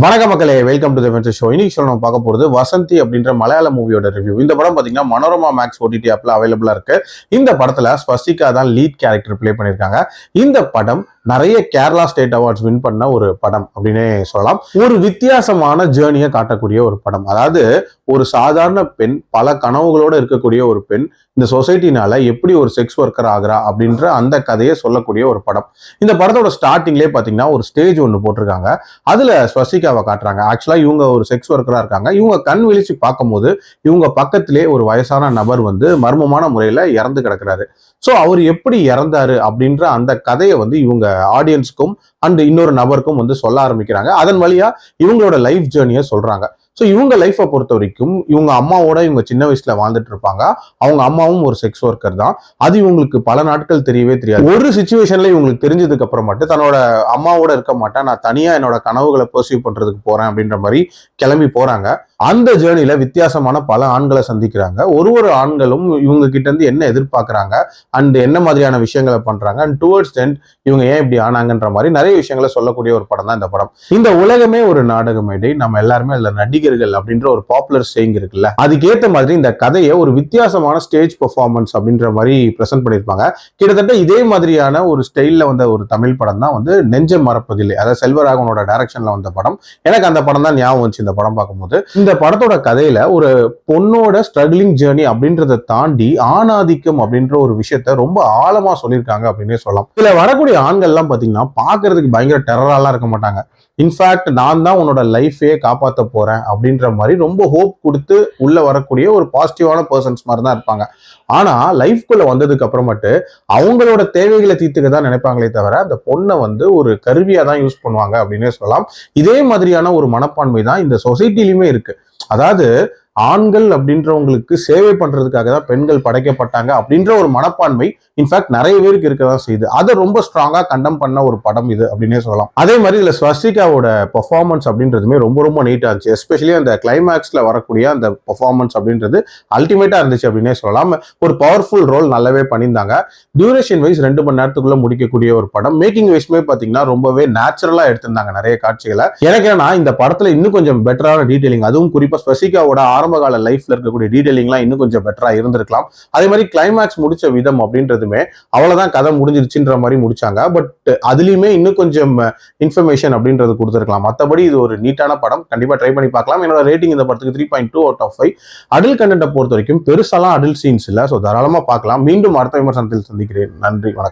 வணக்க மக்களே, welcome to the venture show. இன்னைக்கு நம்ம பார்க்க போறது வசந்தி அப்படின்ற மலையாள மூவியோட ரிவ்யூ. இந்த படம் பாத்தீங்கன்னா மனோரமா மேக்ஸ் ஓடிடி ஆப்ல அவைலபிளா இருக்கு. இந்த படத்துல ஸ்வஸ்திகா தான் லீட் கேரக்டர் பிளே பண்ணிருக்காங்க. இந்த படம் நிறைய கேரளா ஸ்டேட் அவார்ட்ஸ் வின் பண்ண ஒரு படம் அப்படின்னே சொல்லலாம். ஒரு வித்தியாசமான ஜேர்னியை காட்டக்கூடிய ஒரு படம். அதாவது ஒரு சாதாரண பெண், பல கனவுகளோட இருக்கக்கூடிய ஒரு பெண் இந்த சொசைட்டினால எப்படி ஒரு செக்ஸ் ஒர்க்கர் ஆகுறா அப்படின்ற அந்த கதையை சொல்லக்கூடிய ஒரு படம். இந்த படத்தோட ஸ்டார்டிங்லேயே பாத்தீங்கன்னா ஒரு ஸ்டேஜ் ஒன்று போட்டிருக்காங்க. அதுல ஸ்வஸ்திகாவை காட்டுறாங்க. ஆக்சுவலா இவங்க ஒரு செக்ஸ் ஒர்க்கரா இருக்காங்க. இவங்க கண் விழிச்சு பார்க்கும்போது இவங்க பக்கத்திலே ஒரு வயசான நபர் வந்து மர்மமான முறையில இறந்து கிடக்குறாரு. ஸோ அவர் எப்படி இறந்தாரு அப்படின்ற அந்த கதையை வந்து இவங்க ஆடியன்ஸ்க்கும் அண்ட் இன்னொரு நபருக்கும் வந்து சொல்ல ஆரம்பிக்கிறாங்க. அதன் வழியா இவங்களோட லைஃப் ஜேர்னியை சொல்றாங்க. ஸோ இவங்க லைஃப்பை பொறுத்த வரைக்கும் இவங்க அம்மாவோட இவங்க சின்ன வயசுல வாழ்ந்துட்டு இருப்பாங்க. அவங்க அம்மாவும் ஒரு செக்ஸ் ஒர்க்கர் தான். அது இவங்களுக்கு பல நாட்கள் தெரியவே தெரியாது. ஒரு சிச்சுவேஷன்ல இவங்களுக்கு தெரிஞ்சதுக்கு அப்புறம் மட்டும் தன்னோட அம்மாவோட இருக்க மாட்டேன், நான் தனியா என்னோட கனவுகளை பர்சீவ் பண்றதுக்கு போறேன் அப்படின்ற மாதிரி கிளம்பி போறாங்க. அந்த ஜேர்னில வித்தியாசமான பல ஆண்களை சந்திக்கிறாங்க. ஒரு ஆண்களும் இவங்க கிட்ட இருந்து என்ன எதிர்பார்க்கறாங்க அண்ட் என்ன மாதிரியான விஷயங்களை பண்றாங்க அண்ட் டுவர்ட்ஸ் எண்ட் இவங்க ஏன் இப்படி ஆனாங்கன்ற மாதிரி நிறைய விஷயங்களை சொல்லக்கூடிய ஒரு படம் தான் இந்த படம். இந்த உலகமே ஒரு நாடக மேடை, நம்ம எல்லாருமே அதுல நடிகர்கள் அப்படின்ற ஒரு பாப்புலர் சேயிங் இருக்குல்ல, அதுக்கேற்ற மாதிரி இந்த கதையை ஒரு வித்தியாசமான ஸ்டேஜ் பெர்ஃபார்மன்ஸ் அப்படின்ற மாதிரி பிரசன்ட் பண்ணியிருப்பாங்க. கிட்டத்தட்ட இதே மாதிரியான ஒரு ஸ்டைல்ல வந்த ஒரு தமிழ் படம் தான் வந்து நெஞ்சம் மறப்பதில்லை, அதாவது செல்வராகவனோட டைரக்ஷன்ல வந்த படம். எனக்கு அந்த படம் தான் ஞாபகம் வந்துச்சு இந்த படம் பார்க்கும்போது. இந்த படத்தோட கதையில ஒரு பொண்ணோட ஸ்ட்ரகிளிங் ஜேர்னி அப்படின்றத தாண்டி ஆணாதிக்கம் அப்படின்ற ஒரு விஷயத்த ரொம்ப ஆழமா சொல்லியிருக்காங்க அப்படின்னே சொல்லலாம். இதுல வரக்கூடிய ஆண்கள் எல்லாம் பாத்தீங்கன்னா பாக்குறதுக்கு பயங்கர டெரராலாம் இருக்க மாட்டாங்க. இன்ஃபேக்ட் நான் தான் உன்னோட லைஃபே காப்பாற்ற போறேன் அப்படின்ற மாதிரி ரொம்ப ஹோப் கொடுத்து உள்ள வரக்கூடிய ஒரு பாசிட்டிவான பர்சன்ஸ் மாதிரி தான் இருப்பாங்க. ஆனா லைஃப்குள்ள வந்ததுக்கு அப்புறமேட்டு அவங்களோட தேவைகளை தீர்த்துக்க தான் நினைப்பாங்களே தவிர அந்த பொண்ணை வந்து ஒரு கருவியா தான் யூஸ் பண்ணுவாங்க அப்படின்னே சொல்லலாம். இதே மாதிரியான ஒரு மனப்பான்மை தான் இந்த சொசைட்டிலுமே இருக்கு. அதாவது ஆண்கள் அப்படின்றவங்களுக்கு சேவை பண்றதுக்காக தான் பெண்கள் படைக்கப்பட்டாங்க அப்படின்ற ஒரு மனப்பான்மை இன்ஃபேக்ட் நிறைய பேருக்கு இருக்கதான் செய்யுது. அதை ரொம்ப ஸ்ட்ராங்கா கண்டம் பண்ண ஒரு படம் இது அப்படின்னே சொல்லலாம். அதே மாதிரி இதுல ஸ்வஸ்திகாவோட பெர்ஃபார்மன்ஸ் அப்படின்றதுமே ரொம்ப ரொம்ப நீட்டா இருந்துச்சு. எஸ்பெஷலி அந்த கிளைமேக்ஸ்ல வரக்கூடிய அந்த பெர்ஃபார்மன்ஸ் அப்படின்றது அல்டிமேட்டா இருந்துச்சு அப்படின்னே சொல்லலாம். ஒரு பவர்ஃபுல் ரோல் நல்லாவே பண்ணியிருந்தாங்க. டியூரேஷன் வைஸ் 2 மணி நேரத்துக்குள்ள முடிக்கக்கூடிய ஒரு படம். மேக்கிங் வைஸ்மே பாத்தீங்கன்னா ரொம்பவே நேச்சுரலா எடுத்திருந்தாங்க நிறைய காட்சிகளை. எனக்கு ஏன்னா இந்த படத்துல இன்னும் கொஞ்சம் பெட்டரான டீடைலிங், அதுவும் குறிப்பா ஸ்வஸ்திகாவோட ஆரம்ப கால லைஃப்ல இருக்கக்கூடிய டீடைலிங்லாம் இன்னும் கொஞ்சம் பெட்டரா இருந்திருக்கலாம். அதே மாதிரி கிளைமேக்ஸ் முடிச்ச விதம் அப்படின்றதுமே அவ்வளவுதான் கதை முடிஞ்சிருச்சுன்ற மாதிரி முடிச்சாங்க. பட் அதுலயுமே இன்னும் கொஞ்சம் இன்ஃபர்மேஷன் அப்படின்றது கொடுத்துருக்கலாம். மற்றபடி இது ஒரு நீட்டான படம், கண்டிப்பா ட்ரை பண்ணி பார்க்கலாம். என்னோட ரேட்டிங் இந்த படத்துக்கு 3.2 out of 5. அடல்ட் கண்டென்ட்டை பொறுத்த வரைக்கும் பெருசாலாம் அடல்ட் சீன்ஸ் இல்லை, ஸோ தாராளமா பார்க்கலாம். மீண்டும் அடுத்த விமர்சனத்தில் சந்திக்கிறேன். நன்றி, வணக்கம்.